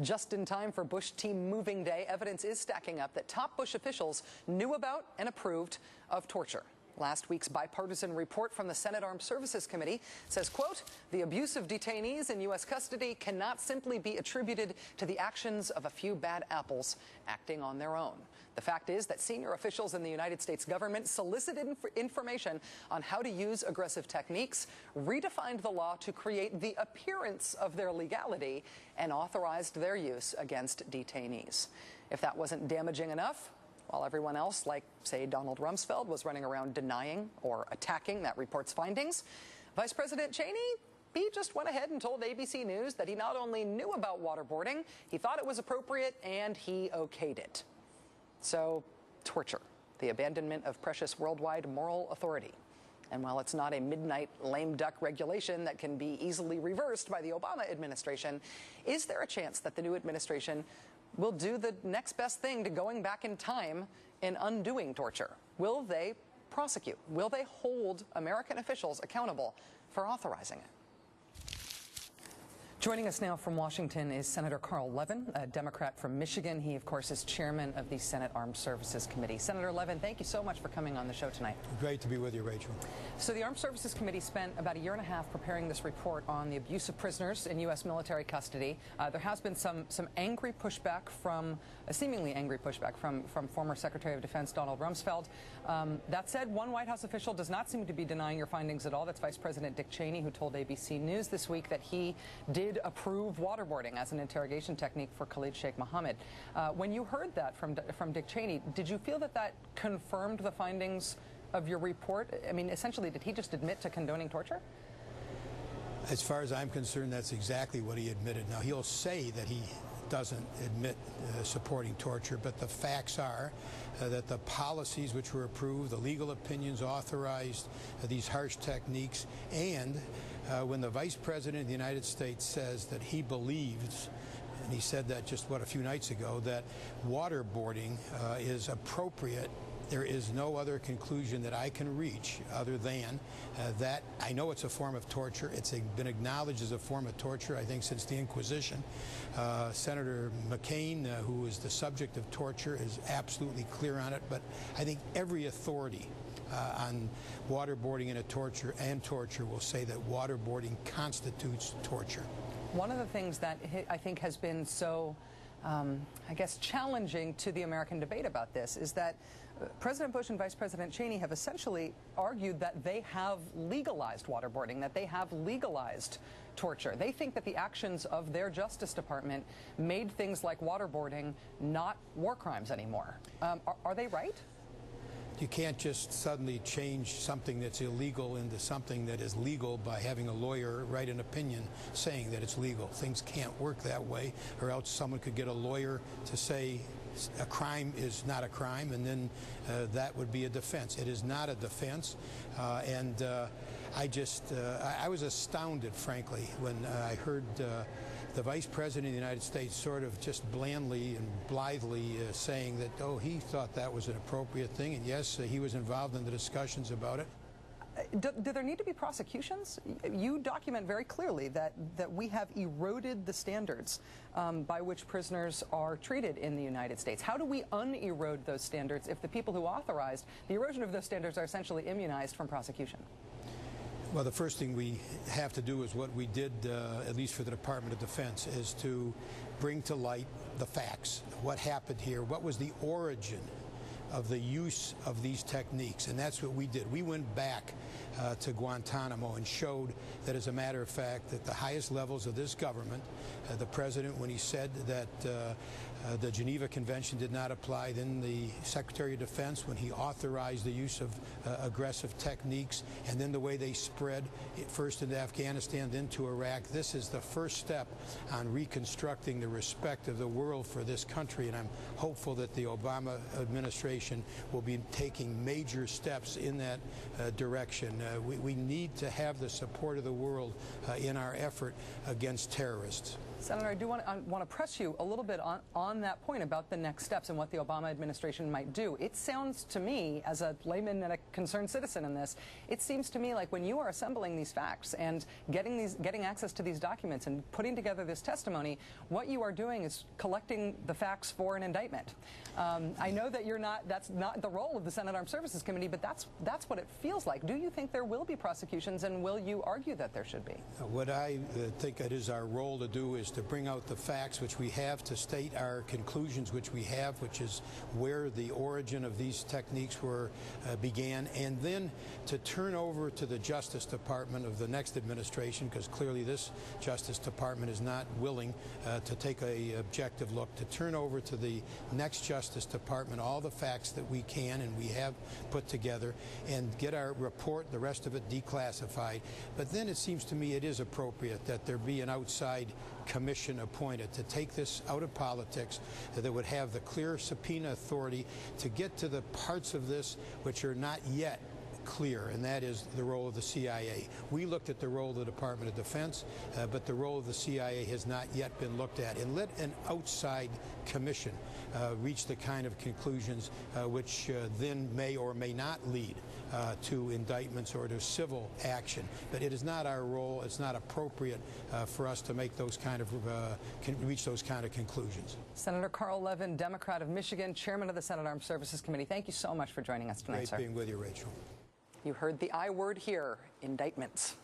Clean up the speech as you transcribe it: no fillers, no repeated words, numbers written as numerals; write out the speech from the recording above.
Just in time for Bush team moving day, evidence is stacking up that top Bush officials knew about and approved of torture. Last week's bipartisan report from the Senate Armed Services Committee says, quote, the abuse of detainees in U.S. custody cannot simply be attributed to the actions of a few bad apples acting on their own. The fact is that senior officials in the United States government solicited information on how to use aggressive techniques, redefined the law to create the appearance of their legality, and authorized their use against detainees. If that wasn't damaging enough, while everyone else, like, say, Donald Rumsfeld, was running around denying or attacking that report's findings, Vice President Cheney, he just went ahead and told ABC News that he not only knew about waterboarding, he thought it was appropriate, and he okayed it. So, torture, the abandonment of precious worldwide moral authority. And while it's not a midnight lame duck regulation that can be easily reversed by the Obama administration, is there a chance that the new administration will do the next best thing to going back in time in undoing torture? Will they prosecute? Will they hold American officials accountable for authorizing it? Joining us now from Washington is Senator Carl Levin, a Democrat from Michigan. He, of course, is chairman of the Senate Armed Services Committee. Senator Levin, thank you so much for coming on the show tonight. Great to be with you, Rachel. So the Armed Services Committee spent about a year and a half preparing this report on the abuse of prisoners in U.S. military custody. There has been some angry pushback seemingly angry pushback from former Secretary of Defense Donald Rumsfeld. That said, one White House official does not seem to be denying your findings at all. That's Vice President Dick Cheney, who told ABC News this week that he did approve waterboarding as an interrogation technique for Khalid Sheikh Mohammed. When you heard that from Dick Cheney, did you feel that confirmed the findings of your report? I mean, essentially, did he just admit to condoning torture? As far as I'm concerned, that's exactly what he admitted. Now, he'll say that he doesn't admit supporting torture, but the facts are that the policies which were approved, the legal opinions authorized these harsh techniques, and when the Vice President of the United States says that he believes, and he said that just, a few nights ago, that waterboarding is appropriate, there is no other conclusion that I can reach other than that I know it's a form of torture. It's been acknowledged as a form of torture, I think, since the Inquisition. Senator McCain, who is the subject of torture, is absolutely clear on it. But I think every authority on waterboarding and torture will say that waterboarding constitutes torture. One of the things that I think has been so I guess challenging to the American debate about this is that President Bush and Vice President Cheney have essentially argued that they have legalized waterboarding, that they have legalized torture. They think that the actions of their Justice Department made things like waterboarding not war crimes anymore. Are they right? You can't just suddenly change something that's illegal into something that is legal by having a lawyer write an opinion saying that it's legal. Things can't work that way, or else someone could get a lawyer to say a crime is not a crime, and then that would be a defense. It is not a defense, and I was astounded, frankly, when I heard the Vice President of the United States sort of just blandly and blithely saying that, oh, he thought that was an appropriate thing, and yes, he was involved in the discussions about it. Do there need to be prosecutions? You document very clearly that we have eroded the standards by which prisoners are treated in the United States. How do we unerode those standards if the people who authorized the erosion of those standards are essentially immunized from prosecution? Well, the first thing we have to do is what we did, at least for the Department of Defense, is to bring to light the facts. What happened here? What was the origin of the use of these techniques? And that's what we did. We went back to Guantanamo and showed that, as a matter of fact, that the highest levels of this government, the President, when he said that the Geneva Convention did not apply, then the Secretary of Defense, when he authorized the use of aggressive techniques, and then the way they spread, first into Afghanistan, then to Iraq. This is the first step on reconstructing the respect of the world for this country, and I'm hopeful that the Obama administration will be taking major steps in that direction. We need to have the support of the world in our effort against terrorists. Senator, I do want to press you a little bit on that point about the next steps and what the Obama administration might do. It sounds to me, as a layman and a concerned citizen in this, it seems to me like when you are assembling these facts and getting access to these documents and putting together this testimony, what you are doing is collecting the facts for an indictment. I know that that's not the role of the Senate Armed Services Committee, but that's what it feels like. Do you think there will be prosecutions, and will you argue that there should be? What I think it is our role to do is to bring out the facts which we have, to state our conclusions which we have, which is where the origin of these techniques began, and then to turn over to the Justice Department of the next administration, because clearly this Justice Department is not willing to take an objective look, to turn over to the next Justice Department all the facts that we can and we have put together and get our report, the rest of it declassified. But then it seems to me it is appropriate that there be an outside commission appointed to take this out of politics, that would have the clear subpoena authority to get to the parts of this which are not yet clear, and that is the role of the CIA. We looked at the role of the Department of Defense, but the role of the CIA has not yet been looked at. And let an outside commission reach the kind of conclusions which then may or may not lead to indictments or to civil action. But it is not our role. It's not appropriate for us to make those kind of reach those kind of conclusions. Senator Carl Levin, Democrat of Michigan, chairman of the Senate Armed Services Committee. Thank you so much for joining us tonight, sir. Great being with you, Rachel. You heard the I word here, indictments.